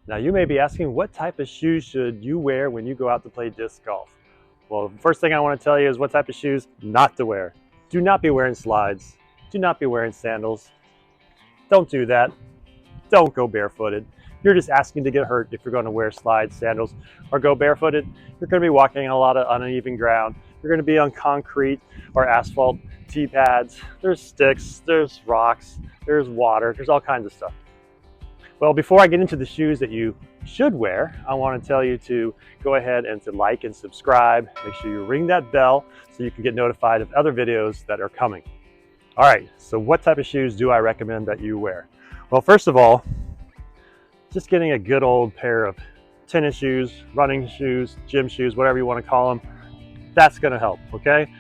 Now you may be asking, what type of shoes should you wear when you go out to play disc golf? Well, the first thing I want to tell you is what type of shoes not to wear. Do not be wearing slides. Do not be wearing sandals. Don't do that. Don't go barefooted. You're just asking to get hurt if you're going to wear slides, sandals, or go barefooted. You're going to be walking on a lot of uneven ground. You're going to be on concrete or asphalt tee pads. There's sticks, there's rocks, there's water, there's all kinds of stuff. Well, before I get into the shoes that you should wear, I want to tell you to go ahead and to like and subscribe. Make sure you ring that bell so you can get notified of other videos that are coming. All right, so what type of shoes do I recommend that you wear? Well, first of all, just getting a good old pair of tennis shoes, running shoes, gym shoes, whatever you want to call them, that's going to help, okay?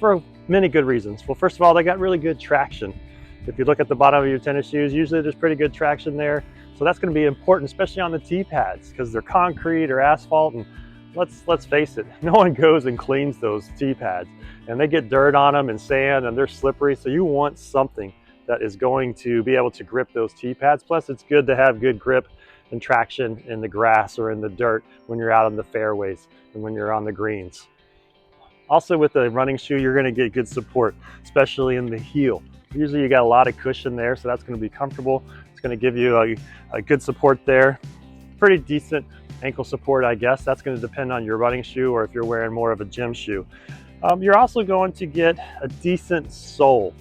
For many good reasons. Well, first of all, they got really good traction. If you look at the bottom of your tennis shoes, usually there's pretty good traction there. So that's going to be important, especially on the tee pads, because they're concrete or asphalt. And let's face it, no one goes and cleans those tee pads, and they get dirt on them and sand, and they're slippery. So you want something that is going to be able to grip those tee pads. Plus, it's good to have good grip and traction in the grass or in the dirt when you're out on the fairways and when you're on the greens. Also, with the running shoe, you're going to get good support, especially in the heel. Usually you got a lot of cushion there, so that's going to be comfortable. It's going to give you a good support there. Pretty decent ankle support, I guess. That's going to depend on your running shoe or if you're wearing more of a gym shoe. You're also going to get a decent sole.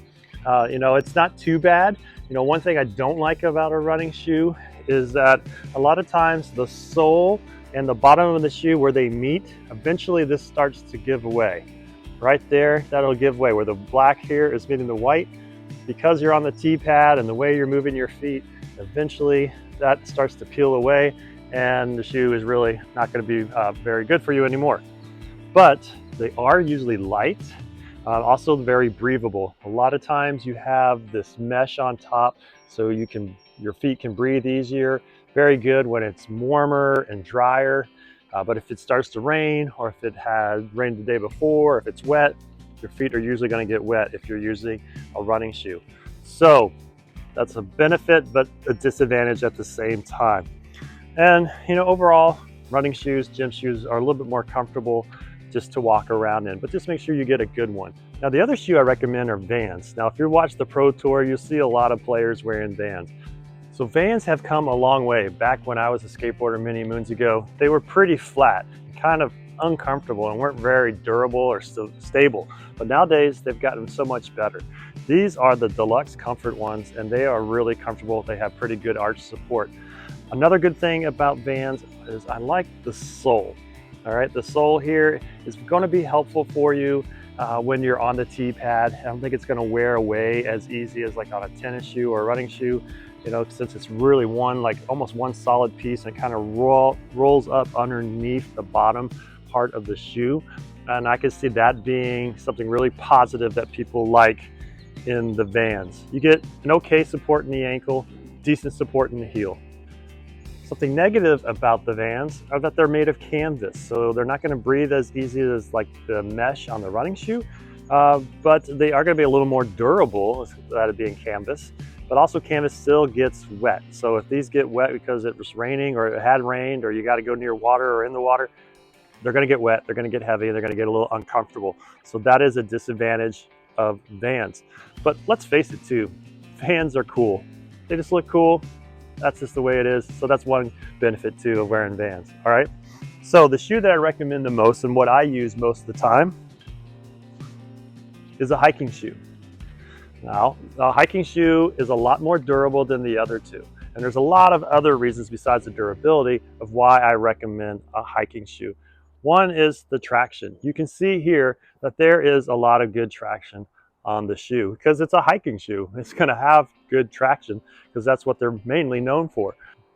It's not too bad. One thing I don't like about a running shoe is that a lot of times the sole and the bottom of the shoe where they meet, eventually this starts to give away. Right there, that'll give way. Where the black here is meeting the white, because you're on the tee pad and the way you're moving your feet, eventually that starts to peel away and the shoe is really not going to be very good for you anymore. But they are usually light, also very breathable. A lot of times you have this mesh on top so your feet can breathe easier. Very good when it's warmer and drier. But if it starts to rain, or if it had rained the day before, if it's wet, your feet are usually going to get wet if you're using a running shoe. So that's a benefit, but a disadvantage at the same time. And overall, running shoes, gym shoes are a little bit more comfortable just to walk around in, but just make sure you get a good one. Now, the other shoe I recommend are Vans. Now, if you watch the Pro Tour, you'll see a lot of players wearing Vans. So Vans have come a long way. Back when I was a skateboarder many moons ago, they were pretty flat, kind of uncomfortable, and weren't very durable or stable. But nowadays, they've gotten so much better. These are the deluxe comfort ones, and they are really comfortable. They have pretty good arch support. Another good thing about Vans is I like the sole. All right, the sole here is going to be helpful for you when you're on the tee pad. I don't think it's going to wear away as easy as like on a tennis shoe or a running shoe. Since it's really almost one solid piece, and kind of rolls up underneath the bottom part of the shoe. And I can see that being something really positive that people like in the Vans. You get an okay support in the ankle, decent support in the heel. Something negative about the Vans are that they're made of canvas, so they're not going to breathe as easy as like the mesh on the running shoe, but they are going to be a little more durable, that it being canvas. But also canvas still gets wet. So if these get wet because it was raining or it had rained or you got to go near water or in the water, they're going to get wet, they're going to get heavy, they're going to get a little uncomfortable. So that is a disadvantage of Vans. But let's face it too, Vans are cool. They just look cool. That's just the way it is. So that's one benefit too of wearing Vans. All right. So the shoe that I recommend the most and what I use most of the time is a hiking shoe. Now, a hiking shoe is a lot more durable than the other two. And there's a lot of other reasons besides the durability of why I recommend a hiking shoe. One is the traction. You can see here that there is a lot of good traction on the shoe because it's a hiking shoe. It's going to have good traction because that's what they're mainly known for.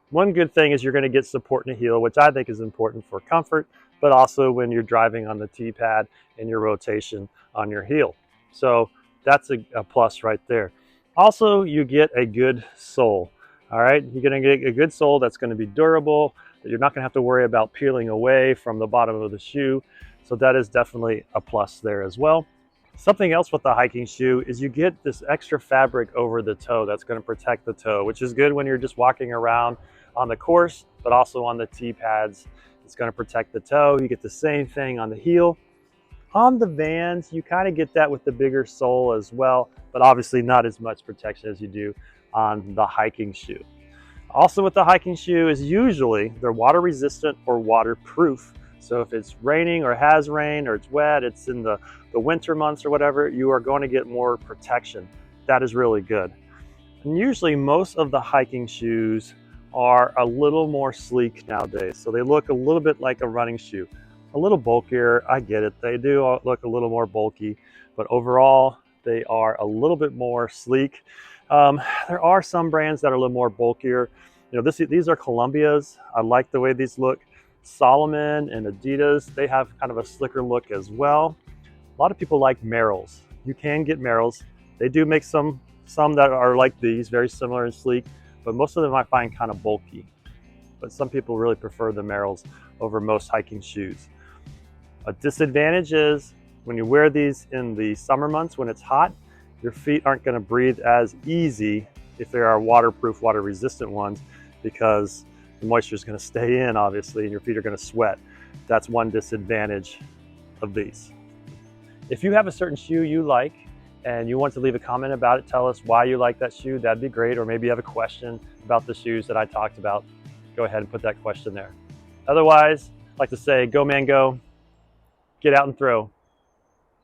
One good thing is you're going to get support in the heel, which I think is important for comfort, but also when you're driving on the tee pad and your rotation on your heel. So that's a plus right there. Also, you get a good sole. All right, you're going to get a good sole that's going to be durable, that you're not going to have to worry about peeling away from the bottom of the shoe. So that is definitely a plus there as well. Something else with the hiking shoe is you get this extra fabric over the toe that's going to protect the toe, which is good when you're just walking around on the course, but also on the tee pads. It's going to protect the toe. You get the same thing on the heel. On the Vans, you kind of get that with the bigger sole as well, but obviously not as much protection as you do on the hiking shoe. Also with the hiking shoe is usually they're water resistant or waterproof. So if it's raining or has rained or it's wet, it's in the winter months or whatever, you are going to get more protection. That is really good. And usually most of the hiking shoes are a little more sleek nowadays. So they look a little bit like a running shoe. A little bulkier, I get it. They do look a little more bulky, but overall they are a little bit more sleek. There are some brands that are a little more bulkier. You know, these are Columbia's. I like the way these look. Salomon and Adidas, they have kind of a slicker look as well. A lot of people like Merrells. You can get Merrells. They do make some that are like these, very similar and sleek, but most of them I find kind of bulky. But some people really prefer the Merrells over most hiking shoes. A disadvantage is when you wear these in the summer months when it's hot, your feet aren't going to breathe as easy if they are waterproof, water resistant ones, because the moisture is going to stay in obviously and your feet are going to sweat. That's one disadvantage of these. If you have a certain shoe you like and you want to leave a comment about it, tell us why you like that shoe, that'd be great. Or maybe you have a question about the shoes that I talked about, go ahead and put that question there. Otherwise, I'd like to say, go man go, get out and throw.